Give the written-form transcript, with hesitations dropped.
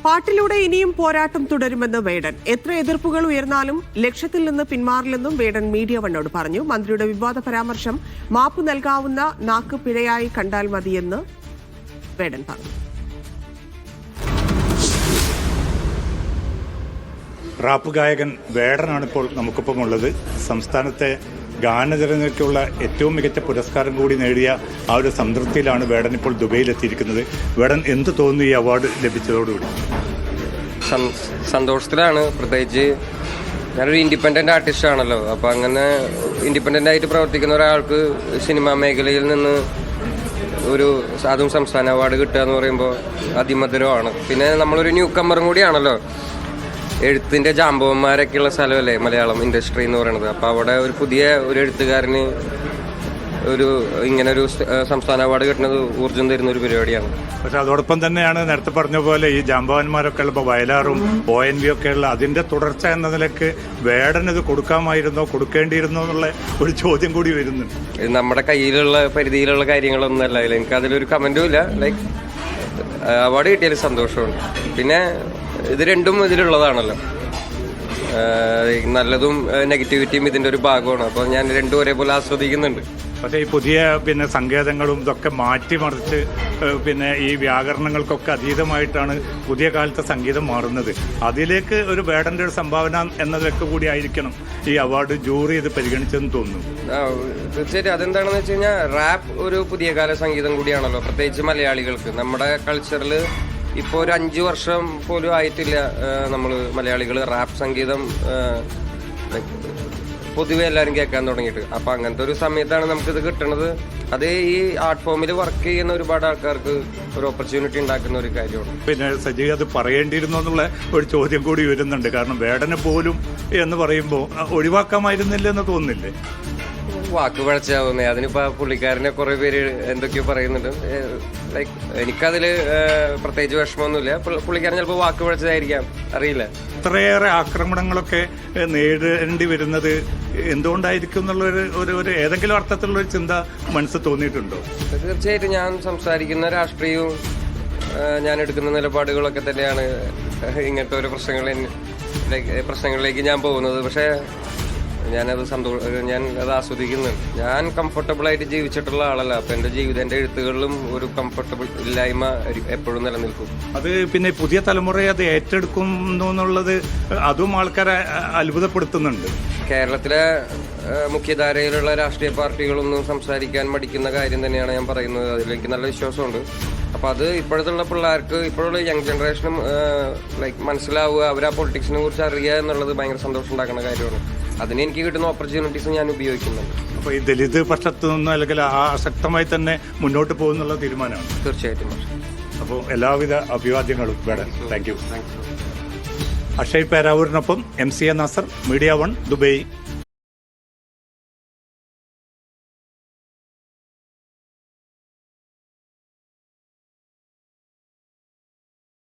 പാട്ടിലൂടെ ഇനിയും പോരാട്ടം തുടരുമെന്ന് വേടൻ. എത്ര എതിർപ്പുകൾ ഉയർന്നാലും ലക്ഷ്യത്തിൽ നിന്ന് പിന്മാറില്ലെന്നും വേടൻ മീഡിയ വണ്ണോട് പറഞ്ഞു. മന്ത്രിയുടെ വിവാദ പരാമർശം മാപ്പ് നൽകാവുന്ന നാക്ക് പിഴയായി കണ്ടാൽ മതിയെന്ന് വേടൻ പറഞ്ഞു. റാപ്പ് ഗായകൻ വേടനാണിപ്പോൾ നമുക്കൊപ്പമുള്ളത്. സംസ്ഥാനത്തെ ഗാനരചനയ്ക്കുള്ള ഏറ്റവും മികച്ച പുരസ്കാരം കൂടി നേടിയ ആ ഒരു സംതൃപ്തിയിലാണ് വേടൻ ഇപ്പോൾ ദുബൈയിലെത്തിയിരിക്കുന്നത്. വേടൻ എന്ത് തോന്നുന്നു ഈ അവാർഡ് ലഭിച്ചതോടുകൂടി? സന്തോഷത്തിലാണ്. പ്രത്യേകിച്ച് ഞാനൊരു ഇൻഡിപെൻഡൻ്റ് ആർട്ടിസ്റ്റ് ആണല്ലോ. അപ്പോൾ അങ്ങനെ ഇൻഡിപെൻഡൻ്റ് ആയിട്ട് പ്രവർത്തിക്കുന്ന ഒരാൾക്ക് സിനിമാ മേഖലയിൽ നിന്ന് അതും സംസ്ഥാന അവാർഡ് കിട്ടുക എന്ന് പറയുമ്പോൾ അതിമധുരമാണ്. പിന്നെ നമ്മളൊരു ന്യൂ കമ്മറും കൂടിയാണല്ലോ. എഴുത്തിൻ്റെ ജാമ്പവന്മാരൊക്കെയുള്ള സ്ഥലമല്ലേ മലയാളം ഇൻഡസ്ട്രി എന്ന് പറയുന്നത്. അപ്പോൾ അവിടെ ഒരു എഴുത്തുകാരന് ഇങ്ങനെ ഒരു സംസ്ഥാന അവാർഡ് കിട്ടുന്നത് ഊർജ്ജം തരുന്ന ഒരു പരിപാടിയാണ്. പക്ഷെ അതോടൊപ്പം തന്നെയാണ് നേരത്തെ പറഞ്ഞ പോലെ ഈ ജാമ്പവാന്മാരൊക്കെ ഉള്ളപ്പോൾ വയലാറും ONV ഒക്കെ ഉള്ള അതിൻ്റെ തുടർച്ച എന്ന നിലയ്ക്ക് വേടൻ ഇത് കൊടുക്കാമായിരുന്നോ കൊടുക്കേണ്ടിയിരുന്നോ എന്നുള്ള ഒരു ചോദ്യം കൂടി വരുന്നുണ്ട്. ഇത് നമ്മുടെ കയ്യിലുള്ള പരിധിയിലുള്ള കാര്യങ്ങളൊന്നും അല്ല. എനിക്ക് അതിലൊരു കമൻറ്റും ഇല്ല. ലൈക്ക് അവാർഡ് കിട്ടിയാലും സന്തോഷമുണ്ട്. പിന്നെ ഇത് രണ്ടും ഇതിലുള്ളതാണല്ലോ. നല്ലതും നെഗറ്റിവിറ്റിയും ഇതിൻ്റെ ഒരു ഭാഗമാണ്. അപ്പോൾ ഞാൻ രണ്ടും ഒരേപോലെ ആസ്വദിക്കുന്നുണ്ട്. പക്ഷേ ഈ പുതിയ സങ്കേതങ്ങളും ഇതൊക്കെ മാറ്റിമറിച്ച് ഈ വ്യാകരണങ്ങൾക്കൊക്കെ അതീതമായിട്ടാണ് പുതിയ കാലത്തെ സംഗീതം മാറുന്നത്. അതിലേക്ക് ഒരു വേടൻ്റെ ഒരു സംഭാവന എന്നതൊക്കെ കൂടി ആയിരിക്കണം ഈ അവാർഡ് ജൂറി ഇത് പരിഗണിച്ചെന്ന് തോന്നുന്നു. തീർച്ചയായിട്ടും. അതെന്താണെന്ന് വെച്ച് കഴിഞ്ഞാൽ റാപ്പ് ഒരു പുതിയ കാല സംഗീതം കൂടിയാണല്ലോ. പ്രത്യേകിച്ച് മലയാളികൾക്ക് നമ്മുടെ കൾച്ചറിൽ ഇപ്പോൾ ഒരു 5 വർഷം പോലും ആയിട്ടില്ല നമ്മൾ മലയാളികൾ റാപ്പ് സംഗീതം പൊതുവെ എല്ലാവരും കേൾക്കാൻ തുടങ്ങിയിട്ട്. അപ്പം അങ്ങനത്തെ ഒരു സമയത്താണ് നമുക്കിത് കിട്ടണത്. അത് ഈ ആർട്ട് ഫോമിൽ വർക്ക് ചെയ്യുന്ന ഒരുപാട് ആൾക്കാർക്ക് ഒരു ഓപ്പർച്യൂണിറ്റി ഉണ്ടാക്കുന്ന ഒരു കാര്യമാണ്. പിന്നെ സജി അത് പറയേണ്ടിയിരുന്നു എന്നുള്ള ഒരു ചോദ്യം കൂടി വരുന്നുണ്ട്. കാരണം വേടനെ പോലും എന്ന് പറയുമ്പോൾ ഒഴിവാക്കാമായിരുന്നില്ല എന്ന് തോന്നുന്നില്ലേ? വാക്ക് പഴച്ചാവുന്നേ. അതിനിപ്പോൾ പുള്ളിക്കാരനെ കുറേ പേര് എന്തൊക്കെയോ പറയുന്നുണ്ട്. ലൈക്ക് എനിക്കതിൽ പ്രത്യേകിച്ച് വിഷമമൊന്നുമില്ല. പുള്ളിക്കാരൻ ചിലപ്പോൾ വാക്ക് പഴച്ചതായിരിക്കാം, അറിയില്ല. ഇത്രയേറെ ആക്രമണങ്ങളൊക്കെ നേരിടേണ്ടി വരുന്നത് എന്തുകൊണ്ടായിരിക്കും എന്നുള്ള ഏതെങ്കിലും അർത്ഥത്തിലുള്ളൊരു ചിന്ത മനസ്സിൽ തോന്നിയിട്ടുണ്ടോ? തീർച്ചയായിട്ടും. ഞാൻ സംസാരിക്കുന്ന രാഷ്ട്രീയവും ഞാൻ എടുക്കുന്ന നിലപാടുകളൊക്കെ തന്നെയാണ് ഇങ്ങനത്തെ ഒരു പ്രശ്നങ്ങളിലേക്ക് ഞാൻ പോകുന്നത്. പക്ഷേ ഞാനത് ആസ്വദിക്കുന്നുണ്ട്. ഞാൻ കംഫർട്ടബിളായിട്ട് ജീവിച്ചിട്ടുള്ള ആളല്ല. അപ്പം എൻ്റെ എഴുത്തുകളിലും ഒരു കംഫർട്ടബിൾ ഇല്ലായ്മ എപ്പോഴും നിലനിൽക്കും. അത് പിന്നെ പുതിയ തലമുറയെ അത് ഏറ്റെടുക്കുന്നു എന്നുള്ളത് അതും ആൾക്കാരെ അത്ഭുതപ്പെടുത്തുന്നുണ്ട്. കേരളത്തിലെ മുഖ്യധാരയിലുള്ള രാഷ്ട്രീയ പാർട്ടികളൊന്നും സംസാരിക്കാൻ മടിക്കുന്ന കാര്യം തന്നെയാണ് ഞാൻ പറയുന്നത്. അതിലേക്ക് നല്ല വിശ്വാസമുണ്ട്. അപ്പോൾ അത് ഇപ്പോഴത്തുള്ള പിള്ളേർക്ക്, ഇപ്പോഴുള്ള യങ് ജനറേഷനും മനസ്സിലാവുക, അവർ ആ പൊളിറ്റിക്സിനെ കുറിച്ച് അറിയുക എന്നുള്ളത് ഭയങ്കര സന്തോഷം ഉണ്ടാക്കുന്ന കാര്യമാണ്. അതിന് എനിക്ക് കിട്ടുന്ന ഓപ്പർച്യൂണിറ്റീസ് ഞാൻ ഉപയോഗിക്കുന്നുണ്ട്. അപ്പോൾ ഈ ദലിത് പക്ഷത്തു നിന്നും അല്ലെങ്കിൽ ശക്തമായി തന്നെ മുന്നോട്ട് പോകുന്നുള്ള തീരുമാനമാണ്. തീർച്ചയായിട്ടും. അപ്പോൾ എല്ലാവിധ അഭിവാദ്യങ്ങളും വേടൻ. Thank you. അക്ഷയ് പേരാവൂരിനൊപ്പം MCA നാസർ, മീഡിയ 1, ദുബൈ.